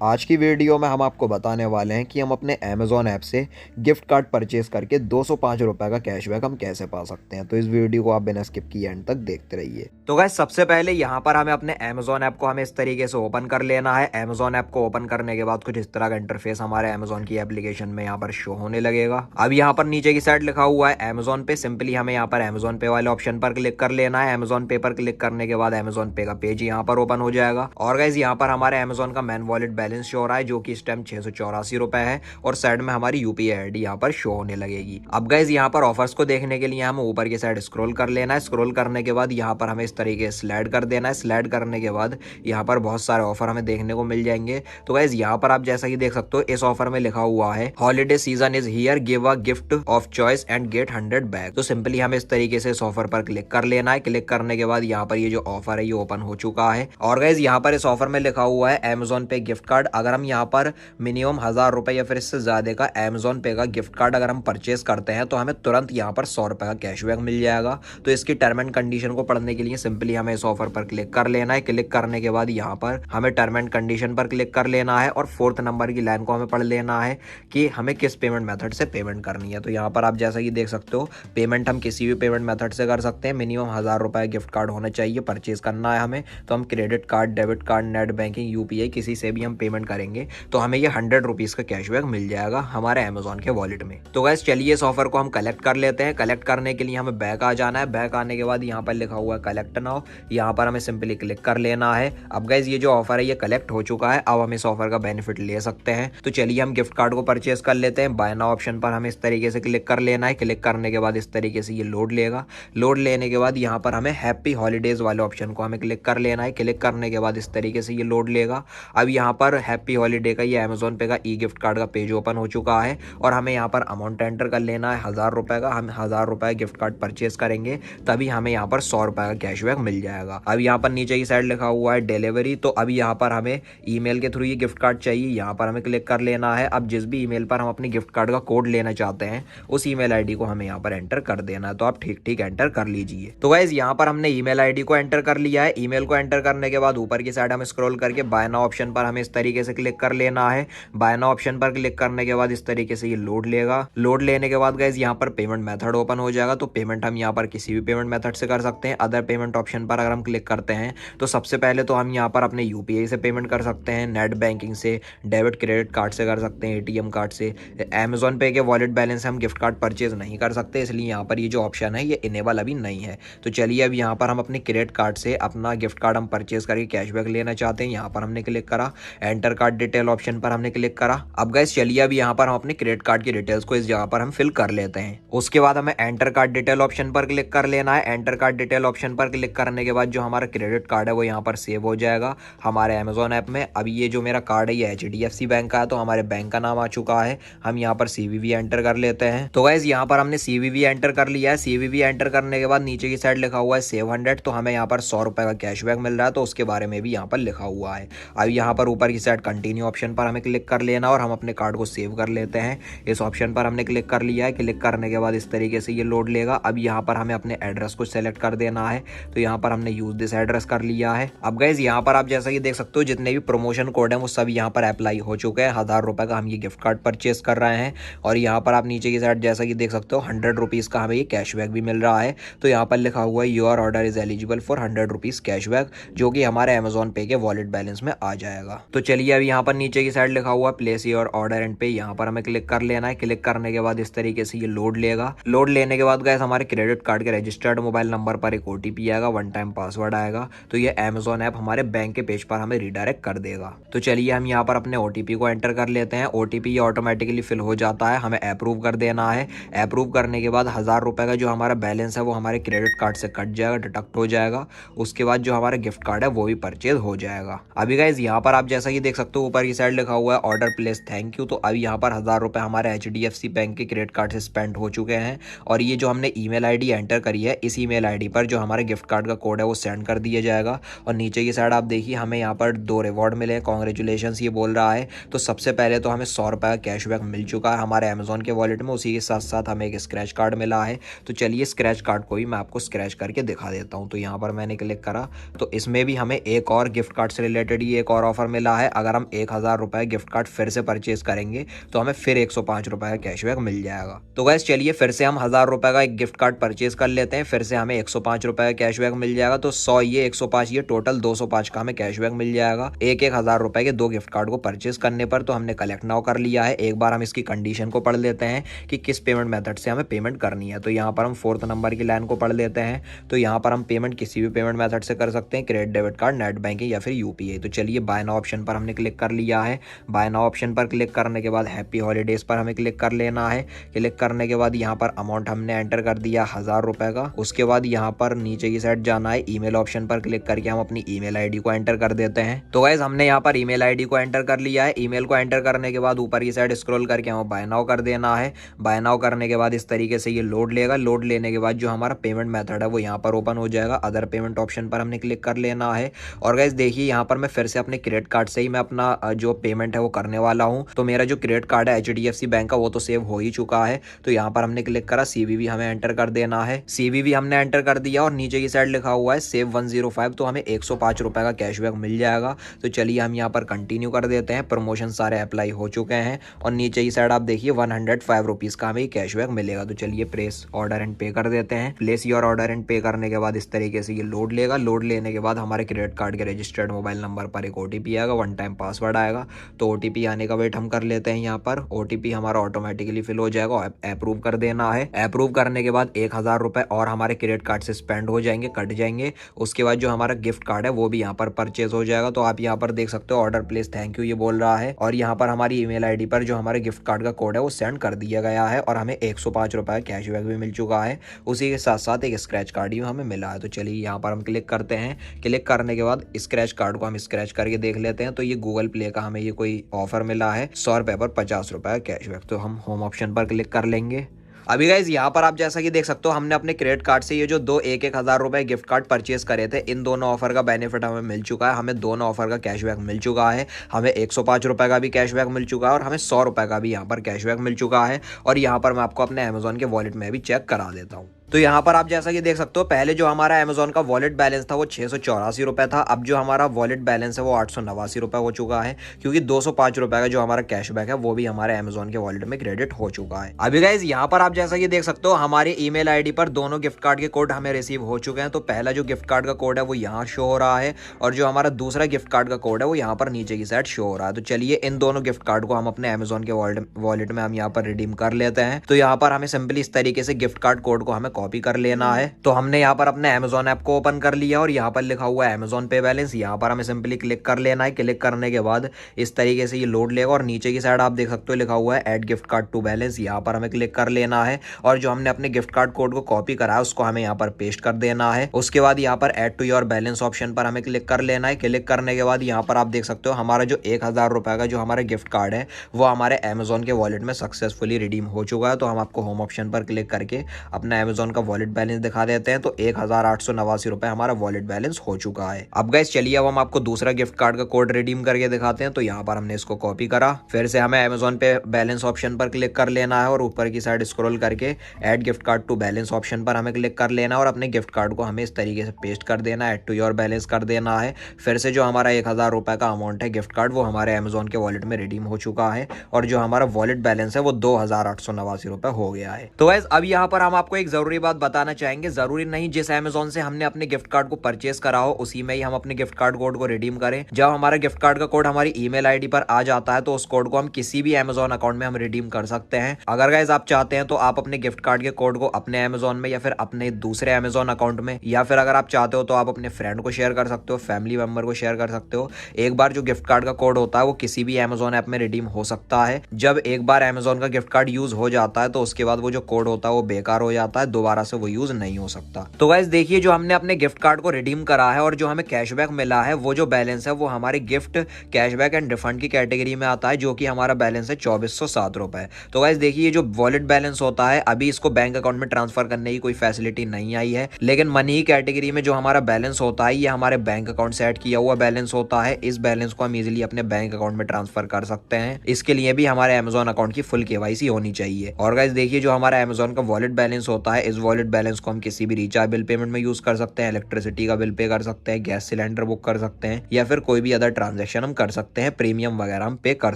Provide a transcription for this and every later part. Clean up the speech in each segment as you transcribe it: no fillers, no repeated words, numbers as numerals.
आज की वीडियो में हम आपको बताने वाले हैं कि हम अपने अमेज़ॉन ऐप से गिफ्ट कार्ड परचेज़ करके ₹205 का कैशबैक हम कैसे पा सकते हैं। तो इस वीडियो को आप बिना स्किप किए एंड तक देखते रहिए। तो गाइस सबसे पहले यहाँ पर हमें अपने अमेज़ॉन ऐप को हमें इस तरीके से ओपन कर लेना है। अमेज़ॉन ऐप को ओपन करने के बाद कुछ इस तरह का इंटरफेस हमारे अमेज़ॉन की एप्लीकेशन में यहाँ पर शो होने लगेगा। अब यहाँ पर नीचे की साइड लिखा हुआ है अमेज़ॉन पे, सिंपली हमें यहाँ पर अमेज़ॉन पे वाले ऑप्शन पर क्लिक कर लेना है। अमेज़ॉन पे पर क्लिक करने के बाद अमेज़ॉन पे का पेज यहाँ पर ओपन हो जाएगा और गाइस यहाँ पर हमारे अमेज़ॉन का मेन वॉलेट बैलेंस शो हो रहा है जो कि इस टाइम 684 रुपए है और साइड में हमारी यूपीआई आईडी यहाँ पर शो होने लगेगी। अब गाइस यहाँ पर ऑफर्स को देखने के लिए हमें ऊपर की साइड स्क्रॉल कर लेना है। स्क्रॉल करने के बाद यहाँ पर हमें इस तरीके से स्लाइड कर देना है। स्लाइड करने के बाद यहाँ पर बहुत सारे ऑफर हमें देखने को मिल जाएंगे। तो गाइस यहाँ पर आप जैसा कि देख सकते हो इस ऑफर में लिखा हुआ है holiday season is here, give a gift of choice and get 100 back. तो सिंपली हमें इस तरीके से इस ऑफर पर क्लिक कर लेना है। क्लिक करने के बाद यहाँ पर ये जो ऑफर है ये ओपन हो चुका है और गाइस यहाँ पर इस ऑफर में लिखा हुआ है अमेज़ॉन पे गिफ्ट कार्ड। अगर हम यहाँ पर मिनिमम 1000 रुपए या फिर इससे ज्यादा का अमेज़ॉन पे का गिफ्ट कार्ड अगर हम परचेस करते हैं तो हमें तुरंत यहाँ पर 100 रुपए का कैशबैक मिल जाएगा। तो इसकी टर्म एंड कंडीशन को पढ़ने के लिए सिंपली हमें इस ऑफर पर क्लिक कर लेना है। क्लिक करने के बाद यहाँ पर हमें टर्म एंड कंडीशन पर क्लिक कर लेना है और 4th नंबर की लाइन को हमें पढ़ लेना है कि हमें किस पेमेंट मेथड से पेमेंट करनी है। तो यहाँ पर आप जैसा कि देख सकते हो पेमेंट हम किसी भी पेमेंट मेथड से कर सकते हैं। मिनिमम 1000 रुपए गिफ्ट कार्ड होना चाहिए, परचेज करना है हमें। तो हम credit card, debit card, net banking, UPI किसी से भी हम पेमेंट करेंगे तो हमें ये 100 रुपीज का कैशबैक मिल जाएगा हमारे अमेज़ॉन के वॉलेट में। तो गाइस चलिए इस ऑफर को हम कलेक्ट कर लेते हैं। कलेक्ट करने के लिए हमें बैक आ जाना है। बैक आने के बाद यहाँ पर लिखा हुआ है कलेक्ट नाउ, यहाँ पर हमें सिंपली क्लिक कर लेना है। अब गाइस ये जो ऑफर है ये कलेक्ट हो चुका है। अब हम इस ऑफर का बेनिफिट ले सकते हैं। तो चलिए हम गिफ्ट कार्ड को परचेज कर लेते हैं। बाय नाउ ऑप्शन पर हमें इस तरीके से क्लिक कर लेना है। क्लिक करने के बाद इस तरीके से ये लोड लेगा। लोड लेने के बाद यहाँ पर हमें हैप्पी हॉलीडेज वाले ऑप्शन को हमें क्लिक कर लेना है। क्लिक करने के बाद इस तरीके से ये लोड लेगा। अब यहाँ पर हैप्पी हॉलीडे का ये अमेज़ॉन पे का ई गिफ्ट कार्ड का पेज ओपन हो चुका है और हमें यहाँ पर अमाउंट एंटर कर लेना है 1000 रुपए का। हम 1000 रुपए गिफ्ट कार्ड परचेज करेंगे तभी हमें यहाँ पर 100 रुपए का कैशबैक मिल जाएगा। अब यहाँ पर नीचे की साइड लिखा हुआ है डिलीवरी। तो अभी यहाँ पर हमें ईमेल के थ्रू ये गिफ्ट कार्ड चाहिए, यहाँ पर हमें क्लिक कर लेना है। अब जिस भी ईमेल पर हम अपने गिफ्ट कार्ड का कोड लेना चाहते हैं उस ईमेल आईडी को हमें यहाँ पर एंटर कर देना है। तो आप ठीक ठीक एंटर कर लीजिए। तो गाइस यहाँ पर हमने ईमेल आईडी को एंटर कर लिया है। ईमेल को एंटर करने के बाद ऊपर की साइड हम स्क्रॉल करके बाय नाउ ऑप्शन पर हमें इस तरीके से क्लिक कर लेना है। बाय नाउ ऑप्शन पर क्लिक करने के बाद इस तरीके से ये लोड लेगा। लोड लेने के बाद गाइस यहाँ पर पेमेंट मेथड ओपन हो जाएगा। तो पेमेंट हम यहाँ पर किसी भी पेमेंट मेथड से कर सकते हैं। अदर पेमेंट ऑप्शन पर अगर हम क्लिक करते हैं तो सबसे पहले तो हम यहाँ पर अपने यूपीआई से पेमेंट कर सकते हैं, नेट बैंकिंग से, डेबिट क्रेडिट कार्ड से कर सकते हैं, एटीएम कार्ड से। अमेज़ॉन पे के वॉलेट बैलेंस से हम गिफ्ट कार्ड परचेज नहीं कर सकते, इसलिए यहाँ पर ये जो ऑप्शन है ये इनेबल अभी नहीं है। तो चलिए अब यहाँ पर हम अपने क्रेडिट कार्ड से अपना गिफ्ट कार्ड हम परचेज करके कैशबैक लेना चाहते हैं। यहाँ पर हमने क्लिक करा, एंटर कार्ड डिटेल ऑप्शन पर हमने क्लिक करा। अब गाइस चलिए अब यहाँ पर हम अपने क्रेडिट कार्ड की डिटेल्स को इस जगह पर हम फिल कर लेते हैं। उसके बाद हमें एंटर कार्ड डिटेल ऑप्शन पर क्लिक कर लेना है। एंटर कार्ड डिटेल ऑप्शन पर क्लिक करने के बाद जो हमारा क्रेडिट कार्ड है वो यहाँ पर सेव हो जाएगा हमारे अमेज़ॉन ऐप में। अब ये जो मेरा कार्ड है ये एचडीएफसी बैंक का है तो हमारे बैंक का नाम आ चुका है। हम यहाँ पर सीवीवी एंटर कर लेते हैं। तो गाइस यहाँ पर हमने सीवीवी एंटर कर लिया है। सीवीवी एंटर करने के बाद नीचे की साइड लिखा हुआ है सेव 100। तो हमें यहाँ पर 100 रुपए का कैशबैक मिल रहा है तो उसके बारे में भी यहाँ पर लिखा हुआ है। अब यहाँ पर ऊपर की साइड कंटिन्यू ऑप्शन पर हमें क्लिक कर लेना और हम अपने कार्ड को सेव कर लेते हैं। इस ऑप्शन पर हमने क्लिक कर लिया है। क्लिक करने के बाद इस तरीके से ये लोड लेगा। अब यहाँ पर हमें अपने एड्रेस को सेलेक्ट कर देना है। तो यहाँ पर हमने यूज दिस एड्रेस कर लिया है। अब गाइस यहाँ पर आप जैसा कि देख सकते हो जितने भी प्रमोशन कोड हैं वो सब यहाँ पर अप्लाई हो चुके हैं। 1000 रुपए का हम ये गिफ्ट कार्ड परचेस कर रहे हैं और यहाँ पर आप नीचे की साइड जैसा कि देख सकते हो 100 रुपीज का हमें ये कैशबैक भी मिल रहा है। तो यहाँ पर लिखा हुआ है your order is eligible for 100 rupees cashback, जो कि हमारे अमेज़ॉन पे के वॉलेट बैलेंस में आ जाएगा। तो चलिए अब यहाँ पर नीचे की साइड लिखा हुआ प्लेस योर ऑर्डर एंड पे, यहाँ पर हमें क्लिक कर लेना है। क्लिक करने के बाद इस तरीके से ये लोड लेगा। लोड लेने के बाद गाइस हमारे क्रेडिट कार्ड के रजिस्टर्ड मोबाइल नंबर पर एक ओटीपी आएगा, 1 टाइम पासवर्ड आएगा। तो ये अमेज़ॉन ऐप हमारे बैंक के पेज पर हमें रिडायरेक्ट कर देगा। तो चलिए हम यहाँ पर अपने ओटीपी को एंटर कर लेते हैं। ओटीपी ये ऑटोमेटिकली फिल हो जाता है, हमें अप्रूव कर देना है। अप्रूव करने के बाद 1000 रुपए का जो हमारा बैलेंस है वो हमारे क्रेडिट कार्ड से कट जाएगा, डिडक्ट हो जाएगा। उसके बाद जो हमारा गिफ्ट कार्ड है वो भी परचेज हो जाएगा। अभी गाइस यहाँ पर आप जैसा कि देख सकते हो ऊपर की साइड लिखा हुआ है ऑर्डर प्लेस थैंक यू। तो अभी यहाँ पर 1000 रुपए हमारे एचडीएफसी बैंक के क्रेडिट कार्ड से स्पेंड हो चुके हैं और ये जो हमने ईमेल आईडी एंटर करी है इस ईमेल आईडी पर जो हमारे गिफ्ट कार्ड का कोड है वो सेंड कर दिया जाएगा। और नीचे की साइड आप देखिए हमें यहाँ पर 2 रिवॉर्ड मिले, कॉन्ग्रेचुलेशंस ये बोल रहा है। तो सबसे पहले तो हमें 100 रुपए का कैशबैक मिल चुका है हमारे अमेज़ॉन के वॉलेट में, उसी के साथ साथ हमें एक स्क्रैच कार्ड मिला है। तो चलिए स्क्रैच कार्ड को भी मैं आपको स्क्रैच करके दिखा देता हूँ। तो यहाँ पर मैंने क्लिक करा तो इसमें भी हमें एक और गिफ्ट कार्ड से रिलेटेड ही एक और ऑफर मिला है। है अगर हम 1000 रुपए गिफ्ट कार्ड फिर से परचेज करेंगे तो हमें फिर 105 रुपए का कैशबैक मिल जाएगा। तो गाइस चलिए फिर से हम 1000 रुपए का एक गिफ्ट कार्ड परचेज कर लेते हैं, फिर से हमें 105 रुपए का कैशबैक मिल जाएगा। तो 100 ये 105 ये टोटल 205 का हमें कैशबैक मिल जाएगा एक 1000 रुपए के 2 गिफ्ट कार्ड को परचेज करने पर। तो हमने कलेक्ट नाउ कर लिया है। एक बार हम इसकी कंडीशन को पढ़ लेते हैं कि किस पेमेंट मेथड से हमें पेमेंट करनी है। तो यहाँ पर हम 4th नंबर की लाइन को पढ़ लेते हैं। तो यहाँ पर हम पेमेंट किसी भी पेमेंट मेथड से कर सकते हैं, credit, debit card, net banking या फिर यूपीआई। तो चलिए बाय नाउ ऑप्शन पर हमने क्लिक कर लिया है। बाय नाउ ऑप्शन पर क्लिक करने के बाद हैप्पी हॉलीडेज पर हमें क्लिक कर लेना है। क्लिक करने के बाद यहाँ पर अमाउंट हमने एंटर कर दिया 1000 रुपए का। उसके बाद यहाँ पर नीचे की साइड जाना है, ईमेल ऑप्शन पर क्लिक करके हम अपनी ईमेल आईडी को एंटर कर देते हैं। तो गाइस हमने यहाँ पर ईमेल आईडी को एंटर कर लिया है। ईमेल को एंटर करने के बाद ऊपर की साइड स्क्रॉल करके हमें बाय नाउ कर देना है। बाय नाउ करने के बाद इस तरीके से ये लोड लेगा। लोड लेने के बाद जो हमारा पेमेंट मेथड है वो यहाँ पर ओपन हो जाएगा। अदर पेमेंट ऑप्शन पर हमने क्लिक कर लेना है। और गाइस देखिए यहाँ पर मैं फिर से अपने क्रेडिट कार्ड से ही मैं अपना जो पेमेंट है वो करने वाला हूँ। तो मेरा जो क्रेडिट कार्ड है HDFC बैंक का वो तो सेव हो ही चुका है। तो यहाँ पर हमने क्लिक करा, CVV हमें एंटर कर देना है। CVV हमने एंटर कर दिया और नीचे की साइड लिखा हुआ है सेव 105। तो हमें 105 रुपए का कैशबैक मिल जाएगा। तो चलिए हम यहाँ पर कंटिन्यू कर देते हैं। प्रमोशन सारे अप्लाई हो चुके हैं और नीचे की साइड आप देखिए 105 रुपीज का हमें कैशबैक मिलेगा। तो चलिए प्रेस ऑर्डर एंड पे कर देते हैं। प्लेस योर ऑर्डर एंड पे करने के बाद इस तरीके से ये लोड लेगा। लोड लेने के बाद हमारे क्रेडिट कार्ड के रजिस्टर्ड मोबाइल नंबर पर एक OTP आएगा, 1 टाइम पासवर्ड आएगा। तो OTP आने का वेट हम कर लेते हैं। यहाँ पर OTP हमारा ऑटोमेटिकली फिल हो जाएगा। अप्रूव कर देना है। अप्रूव करने के बाद 1000 रुपए और हमारे क्रेडिट कार्ड से स्पेंड हो जाएंगे, कट जाएंगे। उसके बाद जो हमारा गिफ्ट कार्ड है वो भी यहाँ पर परचेज हो जाएगा। तो आप यहाँ पर देख सकते हो ऑर्डर प्लेस थैंक यू ये बोल रहा है। और यहाँ पर हमारी ईमेल आईडी पर जो हमारे गिफ्ट कार्ड का कोड है वो सेंड कर दिया गया है और हमें 105 रुपए का कैशबैक भी मिल चुका है। उसी के साथ साथ एक स्क्रैच कार्ड भी हमें मिला है। तो चलिए यहाँ पर हम क्लिक करते हैं। क्लिक करने के बाद स्क्रैच कार्ड को हम स्क्रैच करके देख लेते हैं। तो ये गूगल प्ले का हमें ये कोई ऑफर मिला है 100 रुपए पर 50 रुपए का कैशबैक। तो हम होम ऑप्शन पर क्लिक कर लेंगे। अभी गाइज यहाँ पर आप जैसा कि देख सकते हो हमने अपने क्रेडिट कार्ड से ये जो दो 1-1000 रुपए गिफ्ट कार्ड परचेज करे थे, इन दोनों ऑफर का बेनिफिट हमें मिल चुका है। हमें दोनों ऑफर का कैशबैक मिल चुका है। हमें 105 रुपए का भी कैशबैक मिल चुका है और हमें 100 रुपए का भी यहाँ पर कैशबैक मिल चुका है। और यहाँ पर मैं आपको अपने अमेजोन के वॉलेट में भी चेक करा देता हूँ। तो यहाँ पर आप जैसा कि देख सकते हो पहले जो हमारा अमेजोन का वॉलेट बैलेंस था वो 684 रुपए था। अब जो हमारा वॉलेट बैलेंस है वो 889 रुपए हो चुका है, क्योंकि 205 रुपए का जो हमारा कैशबैक है वो भी हमारे अमेजोन के वॉलेट में क्रेडिट हो चुका है। अभी गाइज यहाँ पर आप जैसा कि देख सकते हो हमारे ईमेल आईडी पर दोनों गिफ्ट कार्ड के कोड हमें रिसीव हो चुके हैं। तो पहला जो गिफ्ट कार्ड का कोड है वो यहाँ शो हो रहा है और जो हमारा दूसरा गिफ्ट कार्ड का कोड है वो यहाँ पर नीचे की साइड शो हो रहा है। तो चलिए इन दोनों गिफ्ट कार्ड को हम अपने अमेजोन के वॉलेट में हम यहाँ पर रिडीम कर लेते हैं। तो यहाँ पर हमें सिंपली इस तरीके से गिफ्ट कार्ड कोड को हमें कॉपी कर लेना है। तो हमने यहाँ पर अपने अमेजोन ऐप को ओपन कर लिया और यहाँ पर लिखा हुआ है अमेजोन पे बैलेंस। यहाँ पर हमें सिंपली क्लिक कर लेना है। क्लिक करने के बाद इस तरीके से ये लोड लेगा और नीचे की साइड आप देख सकते हो लिखा हुआ है add gift card to balance. यहाँ पर हमें क्लिक कर लेना है और जो हमने अपने गिफ्ट कार्ड कोड को कॉपी करा है उसको हमें यहाँ पर पेस्ट कर देना है। उसके बाद यहाँ पर add to your balance option पर हमें क्लिक कर लेना है। क्लिक करने के बाद यहाँ पर आप देख सकते हो हमारा जो 1000 रुपए का जो हमारा गिफ्ट कार्ड है वो हमारे अमेजोन के वॉलेट में सक्सेसफुली रिडीम हो चुका है। तो हम आपको होम ऑप्शन पर क्लिक करके अपना अमेजोन का वॉलेट बैलेंस दिखा देते हैं। तो 1889 रुपए हमारा वॉलेट बैलेंस हो चुका है। अब गाइस चलिए अब हम आपको दूसरा गिफ्ट कार्ड का कोड रिडीम करके दिखाते हैं। तो यहाँ पर हमने इसको कॉपी करा, फिर से हमें अमेजोन पे बैलेंस ऑप्शन पर क्लिक कर लेना है और ऊपर की साइड स्क्रॉल करके add gift card to balance option पर हमें क्लिक कर लेना है और अपने गिफ्ट कार्ड को हमें इस तरीके से पेस्ट कर देना है, ऐड टू योर बैलेंस कर देना है। फिर से जो हमारा 1000 रुपए का अमाउंट है गिफ्ट कार्ड वो हमारे अमेजोन के वॉलेट में रिडीम हो चुका है और जो हमारा वॉलेट बैलेंस है वो 2889 रुपए हो गया है। तो गाइस अब यहाँ पर हम आपको एक जरूरी बात बताना चाहेंगे, जरूरी नहीं जिस अमेजोन से हमने अपने गिफ्ट कार्ड को परचेस करा हो उसी में ही हम अपने गिफ्ट कार्ड कोड को रिडीम करें। जब हमारा गिफ्ट कार्ड का कोड हमारी ईमेल आईडी पर आ जाता है तो उस कोड को हम किसी भी अमेजोन अकाउंट में हम रिडीम कर सकते हैं। अगर गाइस आप चाहते हैं तो आप अपने गिफ्ट कार्ड के कोड को अपने अमेजोन में या फिर अपने दूसरे अमेजोन अकाउंट में, या फिर अगर आप चाहते हो तो आप अपने फ्रेंड को शेयर कर सकते हो, फैमिली मेंबर को शेयर कर सकते हो। एक बार जो गिफ्ट कार्ड का कोड होता है वो किसी भी अमेजोन ऐप में रिडीम हो सकता है। जब एक बार अमेजोन का गिफ्ट कार्ड यूज हो जाता है तो उसके बाद वो जो कोड होता है वो बेकार हो जाता है, दोबारा से वो यूज नहीं हो सकता। तो गाइस देखिए जो हमने अपने गिफ्ट कार्ड को रिडीम करा है और जो हमें कैशबैक मिला है वो जो बैलेंस है वो हमारे गिफ्ट, कैशबैक एंड रिफंड की कैटेगरी में आता है, जो कि हमारा बैलेंस है 2407 रुपए। तो गाइस देखिए जो वॉलेट बैलेंस होता है अभी इसको बैंक अकाउंट में ट्रांसफर करने की कोई फैसिलिटी नहीं आई है, लेकिन मनी कैटेगरी में जो हमारा बैलेंस होता है ये हमारे बैंक अकाउंट से ऐड किया हुआ बैलेंस होता है। इस बैलेंस को हम इजीली अपने बैंक अकाउंट में ट्रांसफर कर सकते हैं। इसके लिए भी हमारे अमेजोन अकाउंट की फुल KYC होनी चाहिए। और गाइस देखिए जो हमारा अमेजोन का वॉलेट बैलेंस होता है इस वॉलेट बैलेंस को हम किसी भी रिचार्ज बिल पेमेंट में यूज कर सकते हैं, इलेक्ट्रिसिटी का बिल पे कर सकते हैं, गैस सिलेंडर बुक कर सकते हैं या फिर कोई भी अदर ट्रांजेक्शन हम कर सकते हैं, प्रीमियम वगैरह हम पे कर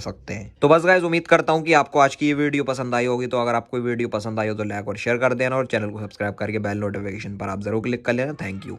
सकते हैं। तो बस गाइस उम्मीद करता हूँ कि आपको आज की ये वीडियो पसंद आई होगी। तो अगर आपको वीडियो पसंद आई हो तो लाइक और शेयर कर देना और चैनल को सब्सक्राइब करके बेल नोटिफिकेशन पर आप जरूर क्लिक कर लेना। Thank you.